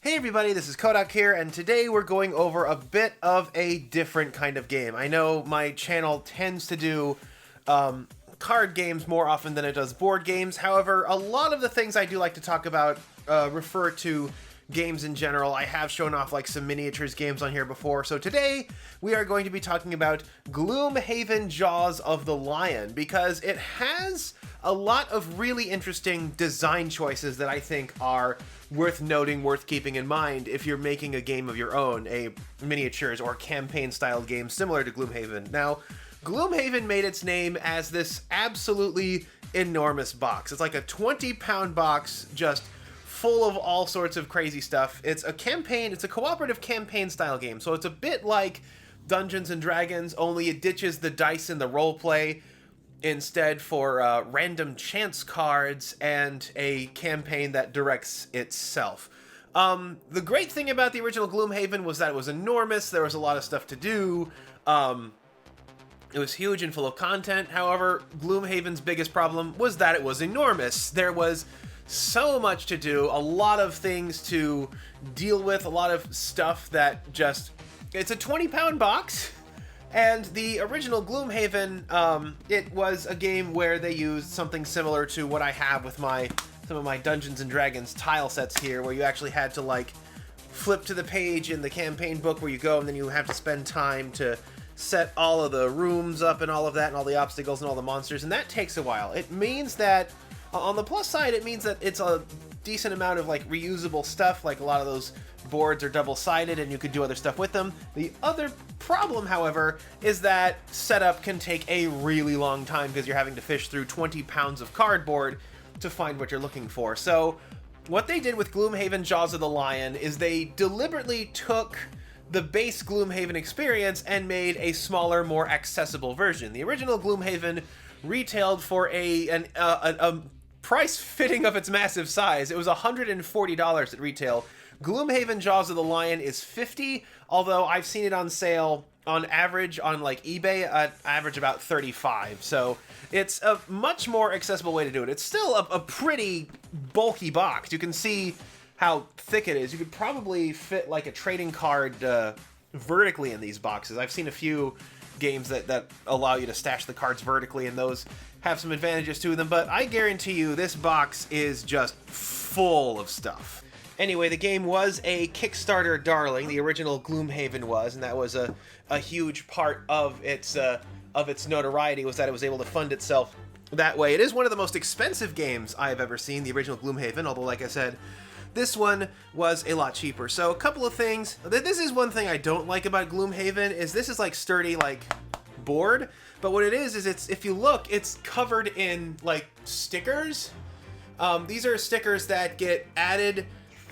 Hey everybody, this is Kodak here, and today we're going over a bit of a different kind of game. I know my channel tends to do card games more often than it does board games. However, a lot of the things I do like to talk about refer to games in general. I have shown off like some miniatures games on here before, so today we are going to be talking about Gloomhaven Jaws of the Lion, because it has a lot of really interesting design choices that I think are worth noting, worth keeping in mind if you're making a game of your own, a miniatures or campaign-styled game similar to Gloomhaven. Now, Gloomhaven made its name as this absolutely enormous box. It's like a 20-pound box just full of all sorts of crazy stuff. It's a campaign, it's a cooperative campaign-style game, so it's a bit like Dungeons & Dragons, only it ditches the dice and the roleplay instead for random chance cards and a campaign that directs itself. The great thing about the original Gloomhaven was that it was enormous, there was a lot of stuff to do, it was huge and full of content. However, Gloomhaven's biggest problem was that it was enormous. There was so much to do, a lot of things to deal with, a lot of stuff that just... It's a 20-pound box. And the original Gloomhaven, it was a game where they used something similar to what I have with some of my Dungeons & Dragons tile sets here, where you actually had to, like, flip to the page in the campaign book where you go, and then you have to spend time to set all of the rooms up and all of that, and all the obstacles and all the monsters, and that takes a while. It means that, on the plus side, it means that it's a decent amount of, like, reusable stuff, like a lot of those boards are double-sided and you could do other stuff with them. The other problem, however, is that setup can take a really long time because you're having to fish through 20 pounds of cardboard to find what you're looking for. So what they did with Gloomhaven Jaws of the Lion is they deliberately took the base Gloomhaven experience and made a smaller, more accessible version. The original Gloomhaven retailed for a price fitting of its massive size. It was $140 at retail. Gloomhaven Jaws of the Lion is $50, although I've seen it on sale on average on like eBay at average about $35. So it's a much more accessible way to do it. It's still a pretty bulky box. You can see how thick it is. You could probably fit like a trading card vertically in these boxes. I've seen a few games that allow you to stash the cards vertically, and those have some advantages to them, but I guarantee you this box is just full of stuff. Anyway, the game was a Kickstarter darling, the original Gloomhaven was, and that was a huge part of its notoriety, was that it was able to fund itself that way. It is one of the most expensive games I have ever seen, the original Gloomhaven, although like I said, this one was a lot cheaper. So a couple of things. This is one thing I don't like about Gloomhaven, is this is like sturdy, like board, but what it is it's, if you look, it's covered in like stickers. These are stickers that get added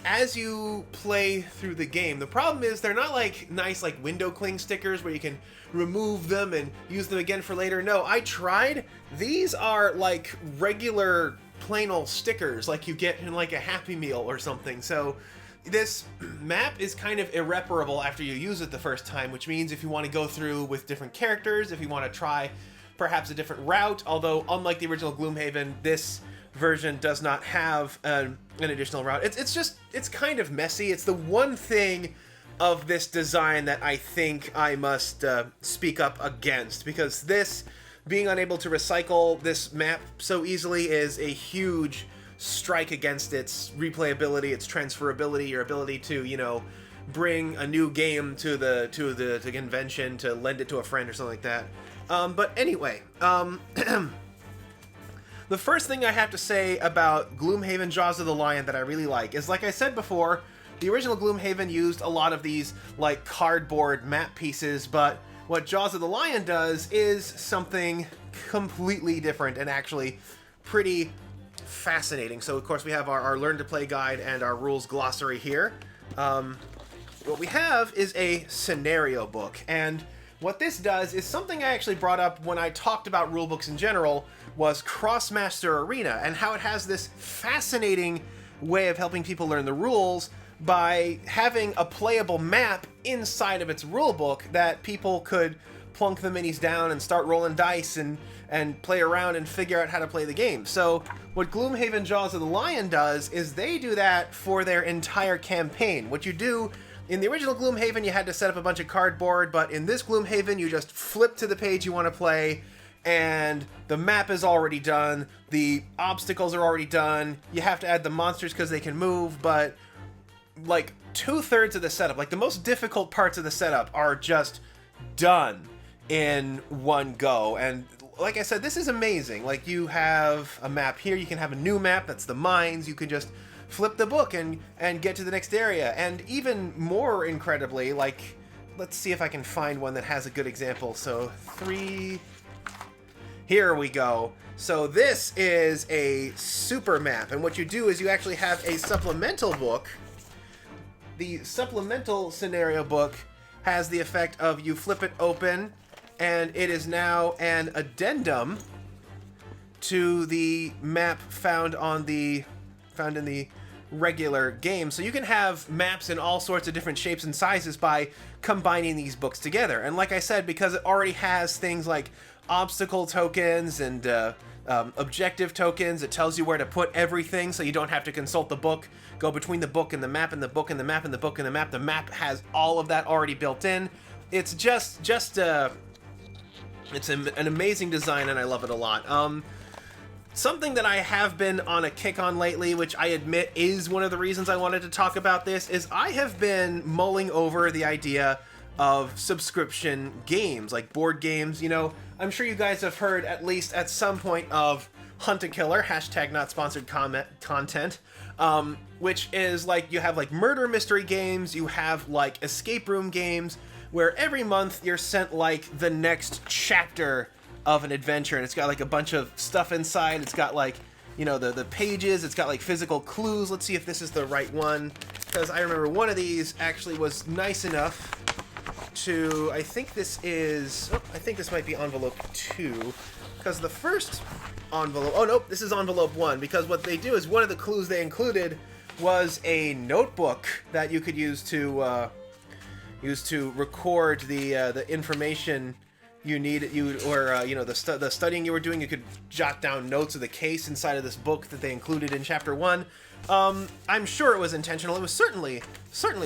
as you play through the game. The problem is they're not like nice like window cling stickers where you can remove them and use them again for later. No, I tried. These are like regular plain old stickers like you get in like a Happy Meal or something. So this map is kind of irreparable after you use it the first time, which means if you want to go through with different characters, if you want to try perhaps a different route, although unlike the original Gloomhaven, this version does not have an additional route. It's kind of messy. It's the one thing of this design that I think I must speak up against, because this being unable to recycle this map so easily is a huge strike against its replayability, its transferability, your ability to, you know, bring a new game to the convention, to lend it to a friend or something like that. But anyway, the first thing I have to say about Gloomhaven Jaws of the Lion that I really like is, like I said before, the original Gloomhaven used a lot of these like cardboard map pieces, but what Jaws of the Lion does is something completely different and actually pretty fascinating. So of course we have our Learn to Play guide and our rules glossary here. What we have is a scenario book, and what this does is something I actually brought up when I talked about rulebooks in general, was Crossmaster Arena, and how it has this fascinating way of helping people learn the rules by having a playable map inside of its rulebook that people could plunk the minis down and start rolling dice and play around and figure out how to play the game. So what Gloomhaven Jaws of the Lion does is they do that for their entire campaign. What you do in the original Gloomhaven, you had to set up a bunch of cardboard, but in this Gloomhaven, you just flip to the page you want to play, and the map is already done, the obstacles are already done, you have to add the monsters because they can move, but like 2/3 of the setup, like the most difficult parts of the setup are just done in one go. And like I said, this is amazing. Like, you have a map here, you can have a new map, that's the mines, you can just flip the book and get to the next area. And even more incredibly, like, let's see if I can find one that has a good example. So 3, here we go. So this is a super map, and what you do is you actually have a supplemental book. The supplemental scenario book has the effect of you flip it open, and it is now an addendum to the map found in the regular game. So you can have maps in all sorts of different shapes and sizes by combining these books together. And like I said, because it already has things like obstacle tokens and objective tokens, it tells you where to put everything, so you don't have to consult the book, go between the book and the map and the book and the map and the book and the map. The map has all of that already built in. It's it's an amazing design, and I love it a lot. Something that I have been on a kick on lately, which I admit is one of the reasons I wanted to talk about this, is I have been mulling over the idea of subscription games, like board games. You know, I'm sure you guys have heard at least at some point of Hunt a Killer, hashtag not sponsored content, which is like, you have like murder mystery games, you have like escape room games, where every month you're sent like the next chapter of an adventure, and it's got like a bunch of stuff inside. It's got like, you know, the pages, it's got like physical clues. Let's see if this is the right one, because I remember one of these actually was nice enough to, I think this might be envelope 2, because the first envelope, oh nope, this is envelope 1, because what they do is one of the clues they included was a notebook that you could use to record the information you need, the studying you were doing. You could jot down notes of the case inside of this book that they included in chapter 1. I'm sure it was intentional. It was certainly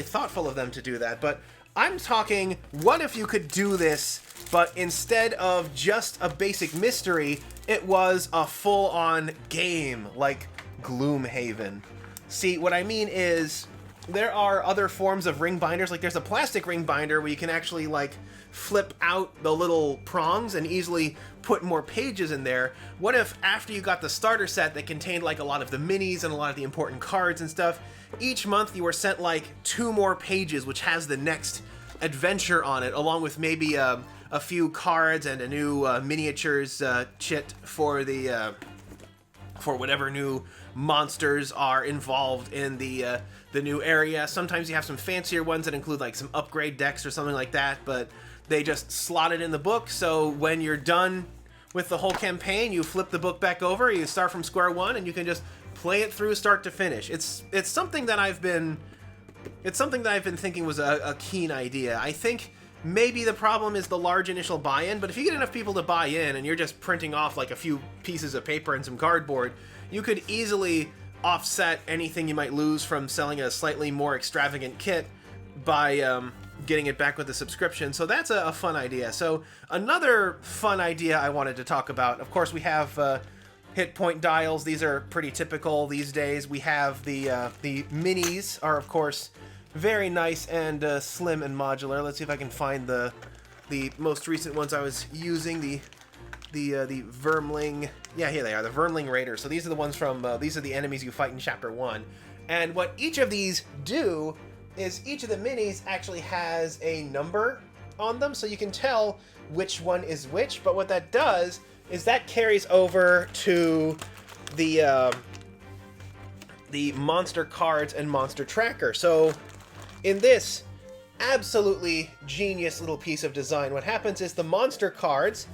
thoughtful of them to do that, but I'm talking, what if you could do this, but instead of just a basic mystery, it was a full-on game, like Gloomhaven. See, what I mean is, there are other forms of ring binders, like there's a plastic ring binder where you can actually like flip out the little prongs and easily put more pages in there. What if after you got the starter set that contained like a lot of the minis and a lot of the important cards and stuff, each month you were sent like 2 more pages which has the next adventure on it, along with maybe a few cards and a new miniatures chit for the for whatever new monsters are involved in the new area. Sometimes you have some fancier ones that include like some upgrade decks or something like that, but they just slot it in the book, so when you're done with the whole campaign, you flip the book back over, you start from square one, and you can just play it through start to finish. It's something that I've been thinking was a keen idea. I think maybe the problem is the large initial buy-in, but if you get enough people to buy in and you're just printing off like a few pieces of paper and some cardboard, you could easily offset anything you might lose from selling a slightly more extravagant kit by getting it back with a subscription. So that's a fun idea. So another fun idea I wanted to talk about, of course, we have hit point dials. These are pretty typical these days. We have the minis are, of course, very nice and slim and modular. Let's see if I can find the most recent ones I was using. The Vermling, yeah, here they are, the Vermling Raiders. So these are the ones from these are the enemies you fight in chapter 1. And what each of these do is each of the minis actually has a number on them, so you can tell which one is which. But what that does is that carries over to the monster cards and monster tracker. So in this absolutely genius little piece of design, what happens is the monster cards,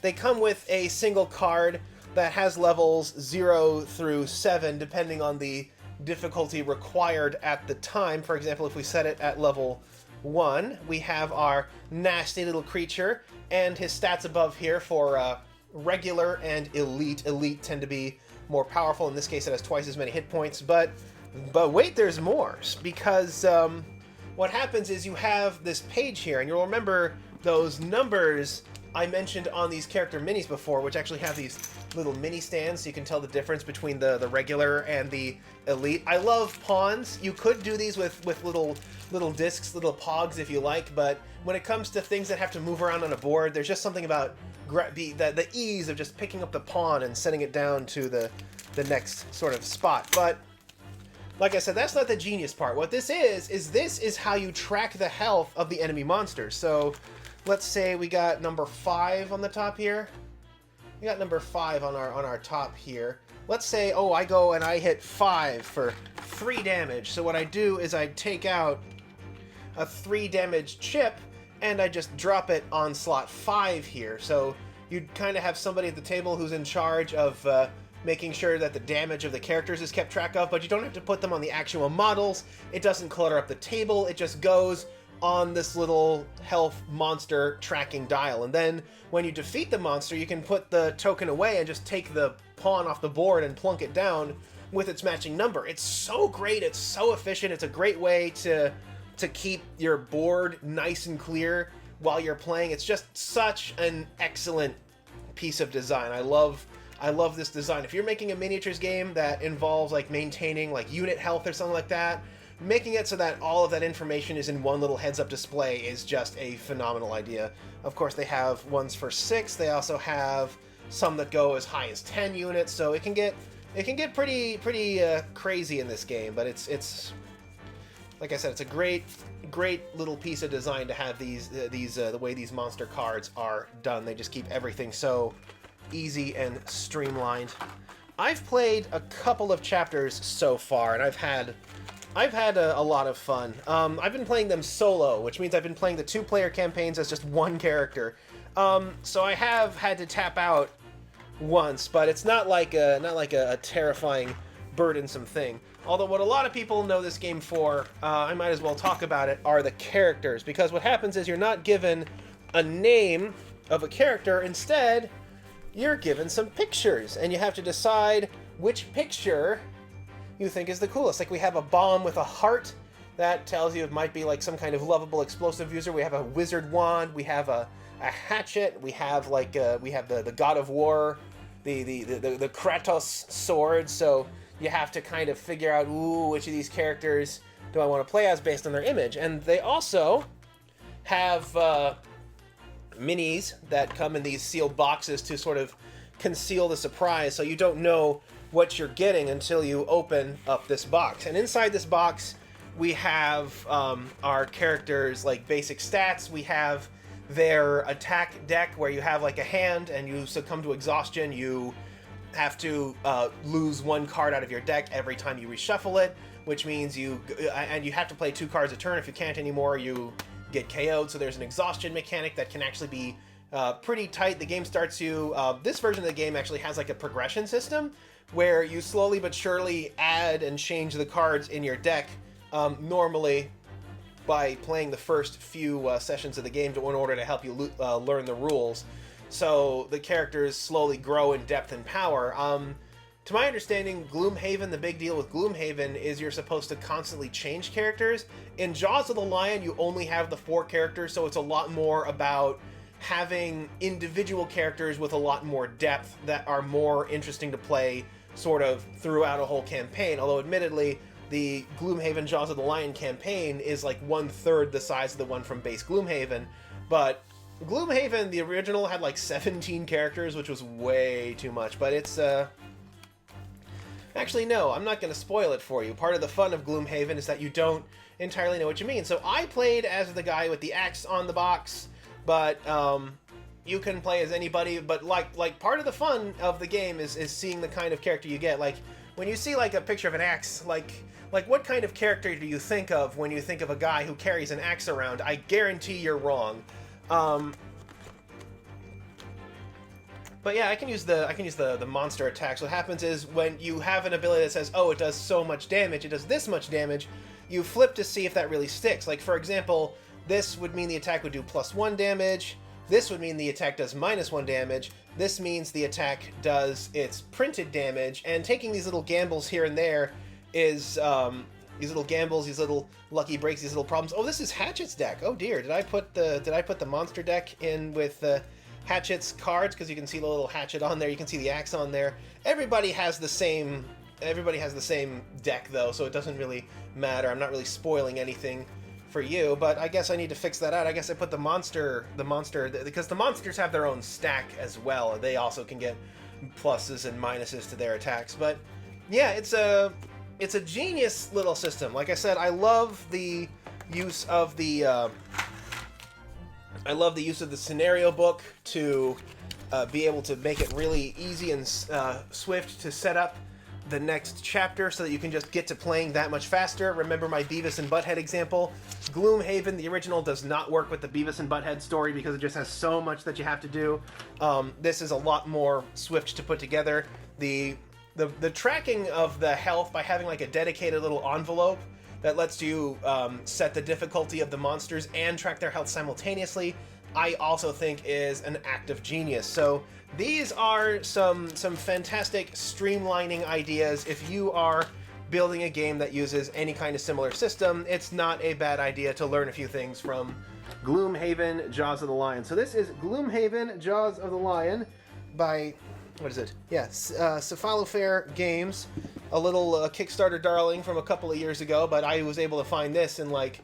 they come with a single card that has levels 0 through 7, depending on the difficulty required at the time. For example, if we set it at level 1, we have our nasty little creature, and his stats above here for regular and elite. Elite tend to be more powerful. In this case, it has twice as many hit points, but wait, there's more, because what happens is you have this page here, and you'll remember those numbers I mentioned on these character minis before, which actually have these little mini stands so you can tell the difference between the regular and the elite. I love pawns. You could do these with little discs, little pogs if you like, but when it comes to things that have to move around on a board, there's just something about the ease of just picking up the pawn and setting it down to the next sort of spot. But like I said, that's not the genius part. What this is how you track the health of the enemy monsters. So let's say we got number 5 on the top here. We got number 5 on our top here. Let's say, oh, I go and I hit 5 for 3 damage. So what I do is I take out a 3 damage chip and I just drop it on slot 5 here. So you'd kind of have somebody at the table who's in charge of making sure that the damage of the characters is kept track of, but you don't have to put them on the actual models. It doesn't clutter up the table. It just goes on this little health monster tracking dial. And then when you defeat the monster, you can put the token away and just take the pawn off the board and plunk it down with its matching number. It's so great. It's so efficient. It's a great way to keep your board nice and clear while you're playing. It's just such an excellent piece of design. I love this design. If you're making a miniatures game that involves like maintaining like unit health or something like that, making it so that all of that information is in one little heads-up display is just a phenomenal idea. Of course, they have ones for 6. They also have some that go as high as 10 units, so it can get pretty crazy in this game. But it's like I said, it's a great little piece of design to have these the way these monster cards are done. They just keep everything so easy and streamlined. I've played a couple of chapters so far, and I've had a lot of fun. I've been playing them solo, which means I've been playing the 2-player campaigns as just one character. So I have had to tap out once, but it's not like a terrifying, burdensome thing. Although what a lot of people know this game for, I might as well talk about it, are the characters. Because what happens is you're not given a name of a character. Instead, you're given some pictures, and you have to decide which picture you think is the coolest. Like, we have a bomb with a heart. That tells you it might be like some kind of lovable explosive user. We have a wizard wand. We have a hatchet. We have like we have the god of war, the Kratos sword. So you have to kind of figure out, ooh, which of these characters do I want to play as based on their image. And they also have minis that come in these sealed boxes to sort of conceal the surprise, so you don't know what you're getting until you open up this box. And inside this box, we have our characters' like basic stats. We have their attack deck, where you have like a hand and you succumb to exhaustion. You have to lose 1 card out of your deck every time you reshuffle it, which means you have to play 2 cards a turn. If you can't anymore, you get KO'd. So there's an exhaustion mechanic that can actually be pretty tight. The game starts you, this version of the game actually has like a progression system where you slowly but surely add and change the cards in your deck, normally by playing the first few sessions of the game in order to help you learn the rules. So the characters slowly grow in depth and power. To my understanding, Gloomhaven, the big deal with Gloomhaven is you're supposed to constantly change characters. In Jaws of the Lion, you only have the 4 characters, so it's a lot more about having individual characters with a lot more depth that are more interesting to play sort of throughout a whole campaign. Although admittedly, the Gloomhaven Jaws of the Lion campaign is like 1/3 the size of the one from base Gloomhaven. But Gloomhaven, the original, had like 17 characters, which was way too much. But it's actually, no, I'm not going to spoil it for you. Part of the fun of Gloomhaven is that you don't entirely know what you mean. So I played as the guy with the axe on the box, but you can play as anybody. But like part of the fun of the game is seeing the kind of character you get. Like when you see like a picture of an axe, like what kind of character do you think of when you think of a guy who carries an axe around? I guarantee you're wrong. But yeah, I can use the monster attack. So what happens is when you have an ability that says, oh, it does so much damage, it does this much damage, you flip to see if that really sticks. Like, for example, This would mean the attack would do +1 damage. This would mean the attack does -1 damage. This means the attack does its printed damage. And taking these little gambles here and there is these little gambles, these little lucky breaks, these little problems. Oh, this is Hatchet's deck. Oh dear, did I put the monster deck in with Hatchet's cards? Because you can see the little Hatchet on there. You can see the axe on there. Everybody has the same deck though, so it doesn't really matter. I'm not really spoiling anything for you, but I guess I need to fix that out. I guess I put the monster, because the monsters have their own stack as well. They also can get pluses and minuses to their attacks. But yeah, it's a genius little system. Like I said, I love the use of the scenario book to be able to make it really easy and swift to set up the next chapter so that you can just get to playing that much faster. Remember my Beavis and Butthead example? Gloomhaven, the original, does not work with the Beavis and Butthead story because it just has so much that you have to do. This is a lot more swift to put together. The tracking of the health by having like a dedicated little envelope that lets you set the difficulty of the monsters and track their health simultaneously, I also think is an act of genius. So these are some fantastic streamlining ideas. If you are building a game that uses any kind of similar system, it's not a bad idea to learn a few things from Gloomhaven, Jaws of the Lion. So this is Gloomhaven, Jaws of the Lion by, what is it? Yeah, Cephalofair Games, a little Kickstarter darling from a couple of years ago, but I was able to find this in like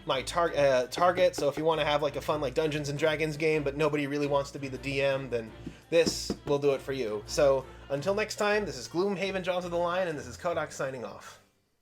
my Target, so if you want to have like a fun like Dungeons and Dragons game, but nobody really wants to be the DM, then this will do it for you. So until next time, this is Gloomhaven, Jaws of the Lion, and this is Kodak signing off.